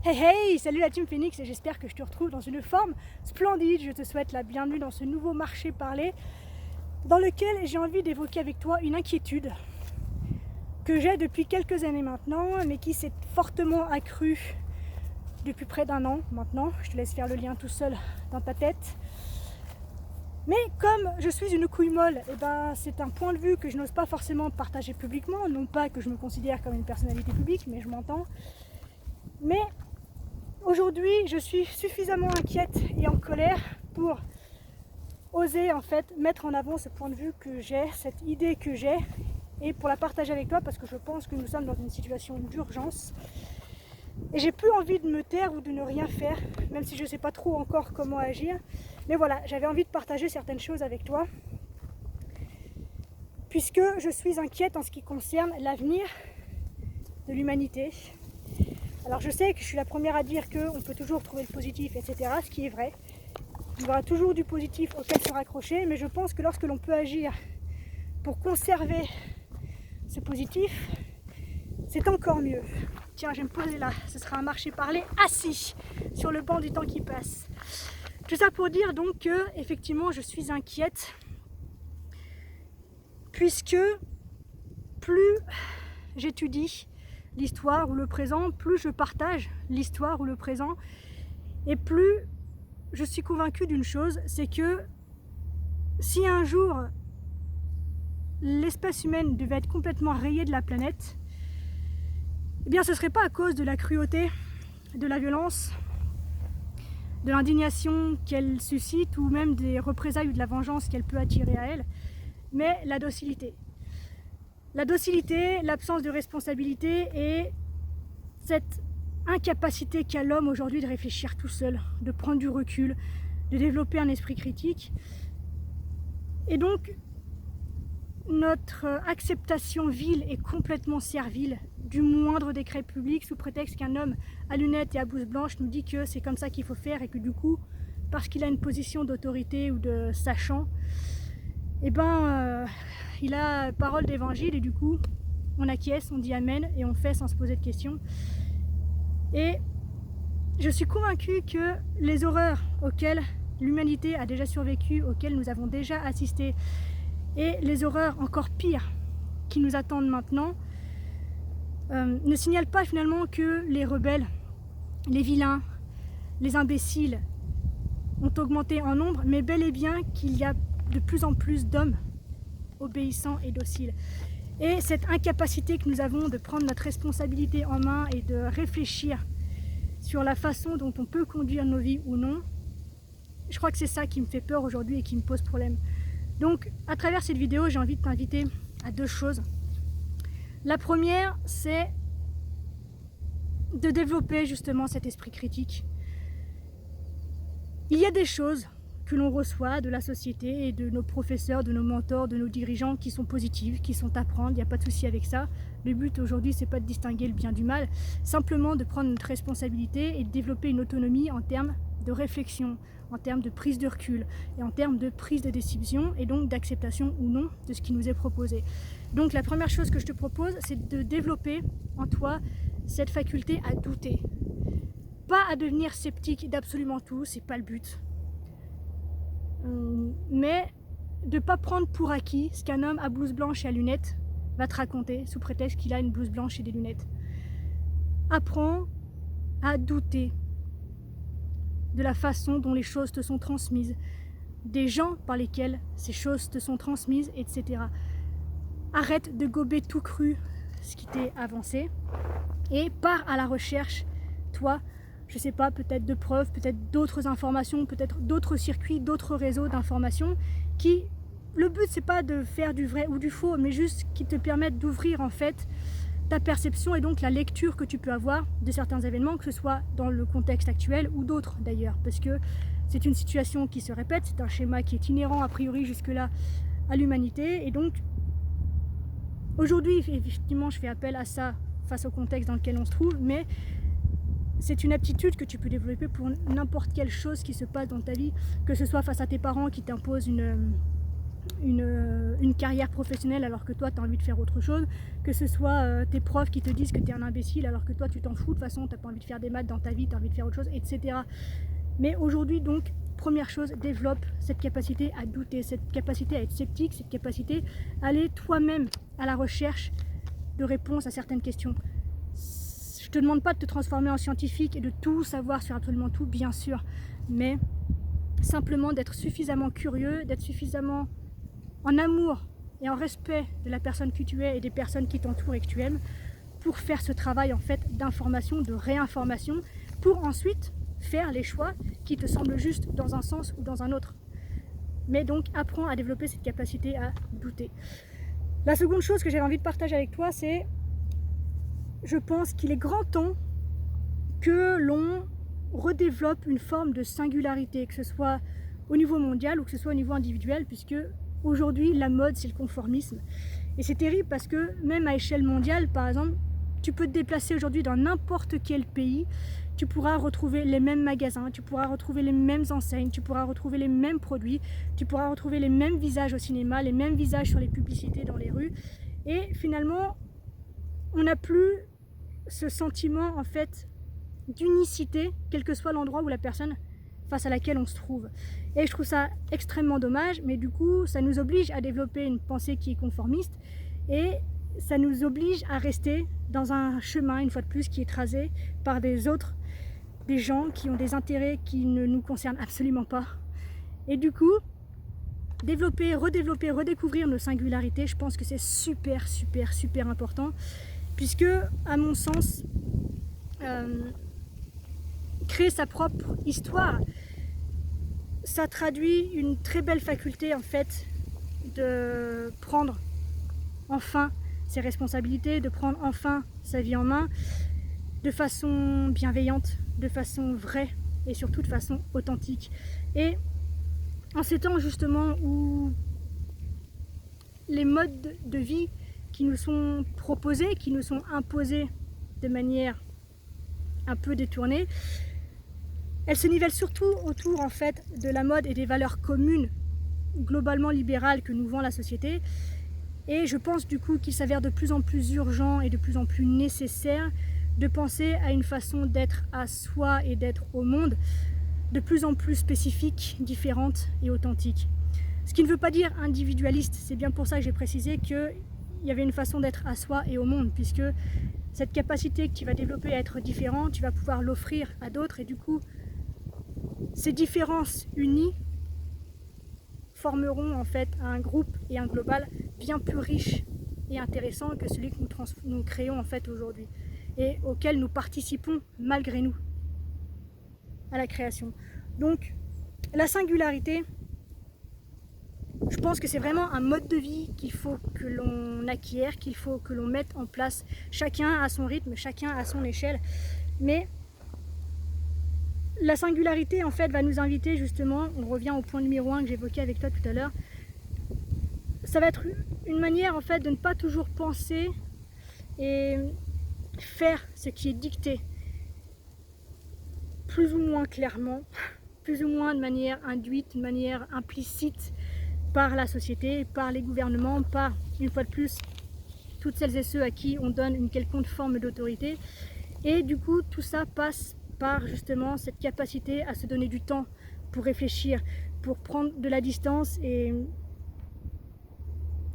Hey hey, salut la Team Phoenix et j'espère que je te retrouve dans une forme splendide. Je te souhaite la bienvenue dans ce nouveau marché parlé dans lequel j'ai envie d'évoquer avec toi une inquiétude que j'ai depuis quelques années maintenant, mais qui s'est fortement accrue depuis près d'un an maintenant. Je te laisse faire le lien tout seul dans ta tête. Mais comme je suis une couille molle, c'est un point de vue que je n'ose pas forcément partager publiquement. Non pas que je me considère comme une personnalité publique, mais je m'entends. Mais aujourd'hui, je suis suffisamment inquiète et en colère pour oser en fait mettre en avant ce point de vue que j'ai, cette idée que j'ai, et pour la partager avec toi parce que je pense que nous sommes dans une situation d'urgence. Et j'ai plus envie de me taire ou de ne rien faire, même si je ne sais pas trop encore comment agir. Mais voilà, j'avais envie de partager certaines choses avec toi, puisque je suis inquiète en ce qui concerne l'avenir de l'humanité. Alors je sais que je suis la première à dire qu'on peut toujours trouver le positif, etc., ce qui est vrai. Il y aura toujours du positif auquel se raccrocher, mais je pense que lorsque l'on peut agir pour conserver ce positif, c'est encore mieux. Tiens, je vais me poser là, ce sera un marché parlé assis sur le banc du temps qui passe. Tout ça pour dire donc que, effectivement, je suis inquiète, puisque plus j'étudie l'histoire ou le présent, plus je partage l'histoire ou le présent, et plus je suis convaincue d'une chose, c'est que si un jour l'espèce humaine devait être complètement rayée de la planète, eh bien ce ne serait pas à cause de la cruauté, de la violence, de l'indignation qu'elle suscite ou même des représailles ou de la vengeance qu'elle peut attirer à elle, mais la docilité. La docilité, l'absence de responsabilité et cette incapacité qu'a l'homme aujourd'hui de réfléchir tout seul, de prendre du recul, de développer un esprit critique. Et donc, notre acceptation vile et complètement servile du moindre décret public sous prétexte qu'un homme à lunettes et à blouse blanche nous dit que c'est comme ça qu'il faut faire et que du coup, parce qu'il a une position d'autorité ou de sachant, il a parole d'évangile et du coup, on acquiesce, on dit amen et on fait sans se poser de questions. Et je suis convaincue que les horreurs auxquelles l'humanité a déjà survécu, auxquelles nous avons déjà assisté, et les horreurs encore pires qui nous attendent maintenant, ne signalent pas finalement que les rebelles, les vilains, les imbéciles ont augmenté en nombre, mais bel et bien qu'il y a de plus en plus d'hommes obéissants et dociles. Et cette incapacité que nous avons de prendre notre responsabilité en main et de réfléchir sur la façon dont on peut conduire nos vies ou non, je crois que c'est ça qui me fait peur aujourd'hui et qui me pose problème. Donc, à travers cette vidéo, j'ai envie de t'inviter à deux choses. La première, c'est de développer justement cet esprit critique. Il y a des choses que l'on reçoit de la société et de nos professeurs, de nos mentors, de nos dirigeants qui sont positives, qui sont à prendre, il n'y a pas de souci avec ça. Le but aujourd'hui, c'est pas de distinguer le bien du mal, simplement de prendre notre responsabilité et de développer une autonomie en termes de réflexion, en termes de prise de recul et en termes de prise de décision et donc d'acceptation ou non de ce qui nous est proposé. Donc la première chose que je te propose, c'est de développer en toi cette faculté à douter. Pas à devenir sceptique d'absolument tout, c'est pas le but. Mais de ne pas prendre pour acquis ce qu'un homme à blouse blanche et à lunettes va te raconter sous prétexte qu'il a une blouse blanche et des lunettes. Apprends à douter de la façon dont les choses te sont transmises, des gens par lesquels ces choses te sont transmises, etc. Arrête de gober tout cru ce qui t'est avancé et pars à la recherche, toi, je sais pas, peut-être de preuves, peut-être d'autres informations, peut-être d'autres circuits, d'autres réseaux d'informations qui, le but c'est pas de faire du vrai ou du faux, mais juste qui te permettent d'ouvrir en fait ta perception et donc la lecture que tu peux avoir de certains événements, que ce soit dans le contexte actuel ou d'autres d'ailleurs, parce que c'est une situation qui se répète, c'est un schéma qui est inhérent a priori jusque-là à l'humanité, et donc aujourd'hui effectivement je fais appel à ça face au contexte dans lequel on se trouve, mais c'est une aptitude que tu peux développer pour n'importe quelle chose qui se passe dans ta vie, que ce soit face à tes parents qui t'imposent une carrière professionnelle alors que toi tu as envie de faire autre chose, que ce soit tes profs qui te disent que tu es un imbécile alors que toi tu t'en fous, de toute façon tu n'as pas envie de faire des maths dans ta vie, tu as envie de faire autre chose, etc. Mais aujourd'hui donc, première chose, développe cette capacité à douter, cette capacité à être sceptique, cette capacité à aller toi-même à la recherche de réponses à certaines questions. Je te demande pas de te transformer en scientifique et de tout savoir sur absolument tout, bien sûr, mais simplement d'être suffisamment curieux, d'être suffisamment en amour et en respect de la personne que tu es et des personnes qui t'entourent et que tu aimes pour faire ce travail en fait d'information, de réinformation, pour ensuite faire les choix qui te semblent justes dans un sens ou dans un autre. Mais donc apprends à développer cette capacité à douter. La seconde chose que j'avais envie de partager avec toi, c'est je pense qu'il est grand temps que l'on redéveloppe une forme de singularité, que ce soit au niveau mondial ou que ce soit au niveau individuel, puisque aujourd'hui la mode c'est le conformisme. Et c'est terrible parce que même à échelle mondiale, par exemple, tu peux te déplacer aujourd'hui dans n'importe quel pays, tu pourras retrouver les mêmes magasins, tu pourras retrouver les mêmes enseignes, tu pourras retrouver les mêmes produits, tu pourras retrouver les mêmes visages au cinéma, les mêmes visages sur les publicités dans les rues. Et finalement, on n'a plus ce sentiment en fait d'unicité, quel que soit l'endroit où la personne face à laquelle on se trouve. Et je trouve ça extrêmement dommage, mais du coup ça nous oblige à développer une pensée qui est conformiste et ça nous oblige à rester dans un chemin, une fois de plus, qui est tracé par des autres, des gens qui ont des intérêts qui ne nous concernent absolument pas. Et du coup, développer, redévelopper, redécouvrir nos singularités, je pense que c'est super important, puisque à mon sens, créer sa propre histoire, ça traduit une très belle faculté en fait de prendre enfin ses responsabilités, de prendre enfin sa vie en main de façon bienveillante, de façon vraie et surtout de façon authentique. Et en ces temps justement où les modes de vie qui nous sont proposés, qui nous sont imposés de manière un peu détournée, elles se nivellent surtout autour en fait de la mode et des valeurs communes globalement libérales que nous vend la société. Et je pense du coup qu'il s'avère de plus en plus urgent et de plus en plus nécessaire de penser à une façon d'être à soi et d'être au monde de plus en plus spécifique, différente et authentique. Ce qui ne veut pas dire individualiste, c'est bien pour ça que j'ai précisé qu'il y avait une façon d'être à soi et au monde, puisque cette capacité que tu vas développer à être différent, tu vas pouvoir l'offrir à d'autres et du coup ces différences unies formeront en fait un groupe et un global bien plus riche et intéressant que celui que nous créons en fait aujourd'hui et auquel nous participons malgré nous à la création. Donc la singularité, je pense que c'est vraiment un mode de vie qu'il faut que l'on acquiert, qu'il faut que l'on mette en place, chacun à son rythme, chacun à son échelle, mais la singularité en fait va nous inviter justement, on revient au point numéro 1 que j'évoquais avec toi tout à l'heure, ça va être une manière en fait de ne pas toujours penser et faire ce qui est dicté, plus ou moins clairement, plus ou moins de manière induite, de manière implicite par la société, par les gouvernements, par, une fois de plus, toutes celles et ceux à qui on donne une quelconque forme d'autorité. Et du coup, tout ça passe par justement cette capacité à se donner du temps pour réfléchir, pour prendre de la distance et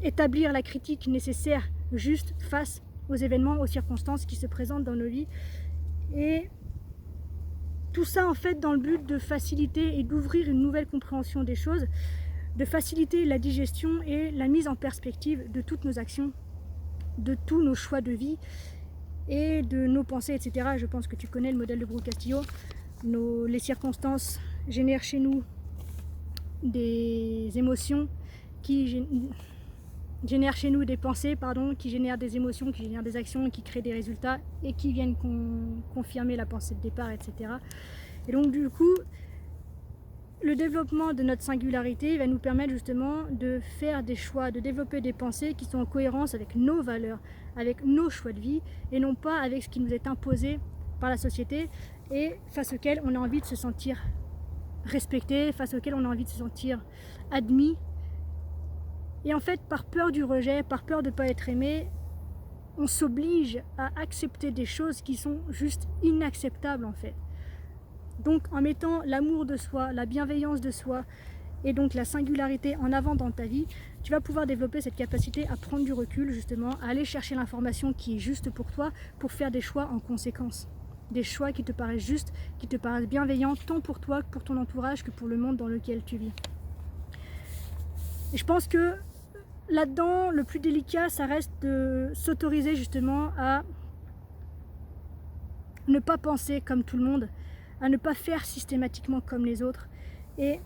établir la critique nécessaire juste face aux événements, aux circonstances qui se présentent dans nos vies. Et tout ça en fait dans le but de faciliter et d'ouvrir une nouvelle compréhension des choses, de faciliter la digestion et la mise en perspective de toutes nos actions, de tous nos choix de vie et de nos pensées, etc. Je pense que tu connais le modèle de Brooke Castillo. Les circonstances génèrent chez nous des émotions qui génèrent chez nous des pensées, qui génèrent des émotions, qui génèrent des actions, qui créent des résultats et qui viennent confirmer la pensée de départ, etc. Et donc du coup, le développement de notre singularité va nous permettre justement de faire des choix, de développer des pensées qui sont en cohérence avec nos valeurs, avec nos choix de vie et non pas avec ce qui nous est imposé par la société et face auquel on a envie de se sentir respecté, face auquel on a envie de se sentir admis Et en fait, par peur du rejet, par peur de ne pas être aimé, on s'oblige à accepter des choses qui sont juste inacceptables en fait. Donc en mettant l'amour de soi, la bienveillance de soi et donc la singularité en avant dans ta vie, tu vas pouvoir développer cette capacité à prendre du recul justement, à aller chercher l'information qui est juste pour toi pour faire des choix en conséquence. Des choix qui te paraissent justes, qui te paraissent bienveillants tant pour toi que pour ton entourage que pour le monde dans lequel tu vis. Et je pense que là-dedans, le plus délicat, ça reste de s'autoriser justement à ne pas penser comme tout le monde, à ne pas faire systématiquement comme les autres. Et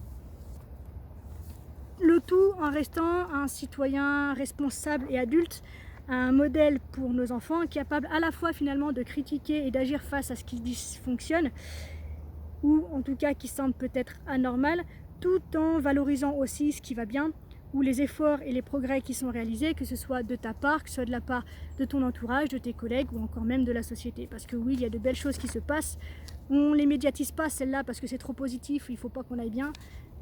le tout en restant un citoyen responsable et adulte, un modèle pour nos enfants, capable à la fois finalement de critiquer et d'agir face à ce qui dysfonctionne, ou en tout cas qui semble peut-être anormal, tout en valorisant aussi ce qui va bien, ou les efforts et les progrès qui sont réalisés, que ce soit de ta part, que ce soit de la part de ton entourage, de tes collègues ou encore même de la société. Parce que oui, il y a de belles choses qui se passent, on ne les médiatise pas celles-là parce que c'est trop positif, il ne faut pas qu'on aille bien,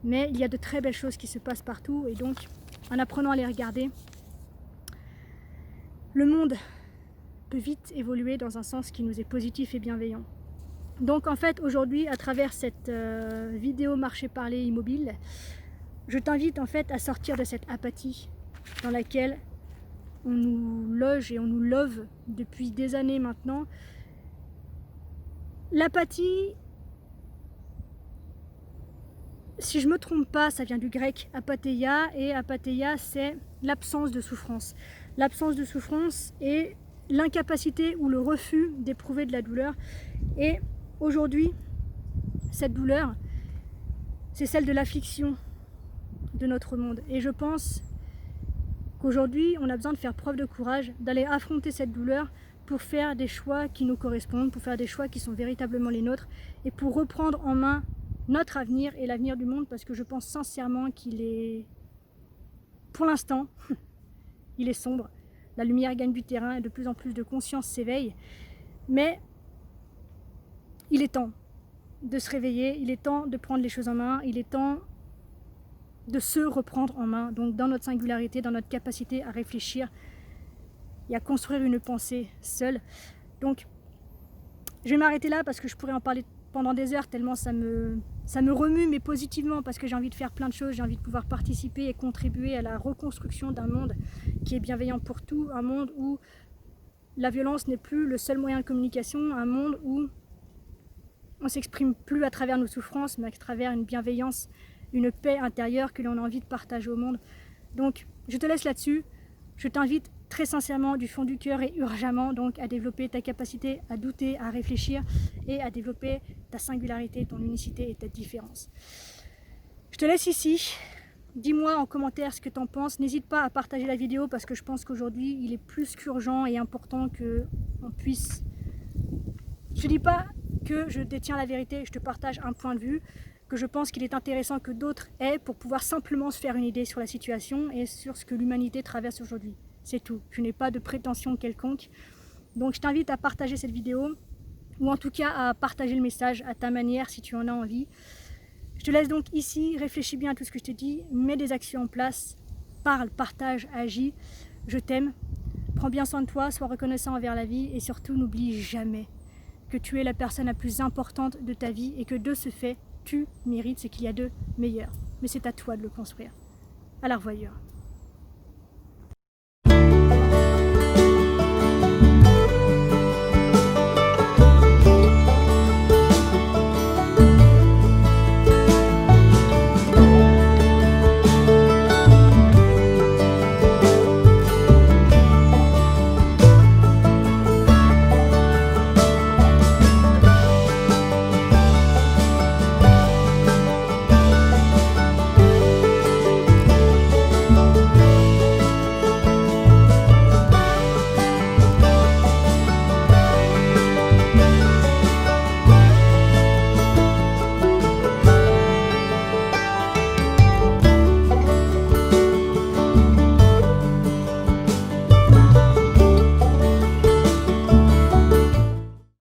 mais il y a de très belles choses qui se passent partout et donc en apprenant à les regarder, le monde peut vite évoluer dans un sens qui nous est positif et bienveillant. Donc en fait aujourd'hui à travers cette vidéo marché parler immobile, je t'invite en fait à sortir de cette apathie dans laquelle on nous loge et on nous love depuis des années maintenant. L'apathie, si je ne me trompe pas, ça vient du grec apatheia, et apatheia c'est l'absence de souffrance. L'absence de souffrance et l'incapacité ou le refus d'éprouver de la douleur. Et aujourd'hui, cette douleur, c'est celle de l'affliction de notre monde. Et je pense qu'aujourd'hui, on a besoin de faire preuve de courage, d'aller affronter cette douleur pour faire des choix qui nous correspondent, pour faire des choix qui sont véritablement les nôtres et pour reprendre en main notre avenir et l'avenir du monde, parce que je pense sincèrement qu'il est, pour l'instant, il est sombre. La lumière gagne du terrain et de plus en plus de conscience s'éveille. Mais il est temps de se réveiller, il est temps de prendre les choses en main, il est temps de se reprendre en main, donc dans notre singularité, dans notre capacité à réfléchir et à construire une pensée seule. Donc je vais m'arrêter là parce que je pourrais en parler pendant des heures tellement ça me remue, mais positivement, parce que j'ai envie de faire plein de choses, j'ai envie de pouvoir participer et contribuer à la reconstruction d'un monde qui est bienveillant pour tout, un monde où la violence n'est plus le seul moyen de communication, un monde où on ne s'exprime plus à travers nos souffrances, mais à travers une bienveillance, une paix intérieure que l'on a envie de partager au monde. Donc je te laisse là-dessus, je t'invite très sincèrement du fond du cœur et urgemment donc à développer ta capacité à douter, à réfléchir et à développer ta singularité, ton unicité et ta différence. Je te laisse ici, dis-moi en commentaire ce que tu en penses, n'hésite pas à partager la vidéo parce que je pense qu'aujourd'hui il est plus qu'urgent et important qu'on puisse... Je ne dis pas que je détiens la vérité, je te partage un point de vue que je pense qu'il est intéressant que d'autres aient pour pouvoir simplement se faire une idée sur la situation et sur ce que l'humanité traverse aujourd'hui. C'est tout, je n'ai pas de prétention quelconque. Donc je t'invite à partager cette vidéo, ou en tout cas à partager le message à ta manière si tu en as envie. Je te laisse donc ici, réfléchis bien à tout ce que je te dis, mets des actions en place, parle, partage, agis. Je t'aime, prends bien soin de toi, sois reconnaissant envers la vie et surtout n'oublie jamais que tu es la personne la plus importante de ta vie et que de ce fait, tu mérites ce qu'il y a de meilleur. Mais c'est à toi de le construire. À la revoyure.